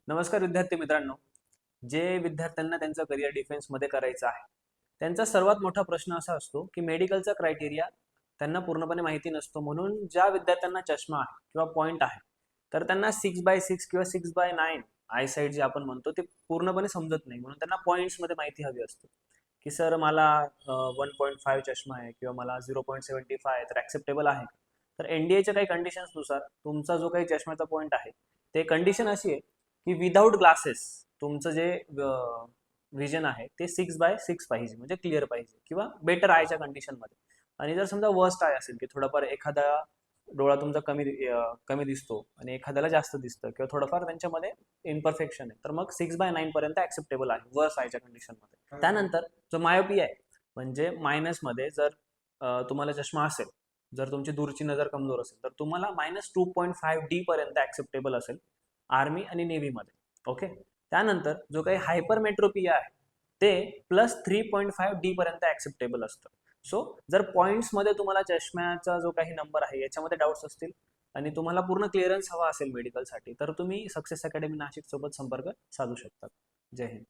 नमस्कार विद्यार्थी मित्रांनो. जे विद्यार्थ्यांना त्यांचं करिअर डिफेन्समध्ये करायचं आहे, त्यांचा सर्वात मोठा प्रश्न असा असतो की मेडिकलचा क्रायटेरिया त्यांना पूर्णपणे माहिती नसतो. म्हणून ज्या विद्यार्थ्यांना चष्मा आहे किंवा पॉईंट आहे, तर त्यांना 6/6 किंवा 6/9 आयसाईट जे आपण म्हणतो ते पूर्णपणे समजत नाही. म्हणून त्यांना पॉईंट्समध्ये माहिती हवी असते की सर मला 1.5 चष्मा आहे किंवा मला 0.75 आहे, तर ॲक्सेप्टेबल आहे. तर NDAच्या काही कंडिशन्सनुसार तुमचा जो काही चष्म्याचा पॉईंट आहे, ते कंडिशन अशी आहे की विदाऊट ग्लासेस तुमचं जे विजन आहे ते 6/6 पाहिजे, म्हणजे क्लिअर पाहिजे किंवा बेटर आयच्या कंडिशनमध्ये. आणि जर समजा वर्स्ट आय असेल की थोडाफार एखादा डोळा तुमचा कमी दिसतो आणि एखाद्याला जास्त दिसतं किंवा थोडंफार त्यांच्यामध्ये इम्परफेक्शन आहे, तर मग 6/9 पर्यंत ऍक्सेप्टेबल आहे वर्स्ट आयच्या कंडिशनमध्ये. त्यानंतर जो मायोपिया आहे, म्हणजे मायनसमध्ये जर तुम्हाला चष्मा असेल, जर तुमची दूरची नजर कमजोर असेल, तर तुम्हाला -2.5D पर्यंत ऍक्सेप्टेबल असेल आर्मी आणि नेव्हीमध्ये. ओके. त्यानंतर जो काही हायपरमेट्रोपिया आहे ते +3.5D पर्यंत ऍक्सेप्टेबल असतं. सो जर पॉईंट्समध्ये तुम्हाला चष्म्याचा जो काही नंबर आहे याच्यामध्ये डाऊट्स असतील आणि तुम्हाला पूर्ण क्लिअरन्स हवा असेल मेडिकलसाठी, तर तुम्ही सक्सेस अकॅडमी नाशिक सोबत संपर्क साधू शकता. जय हिंद.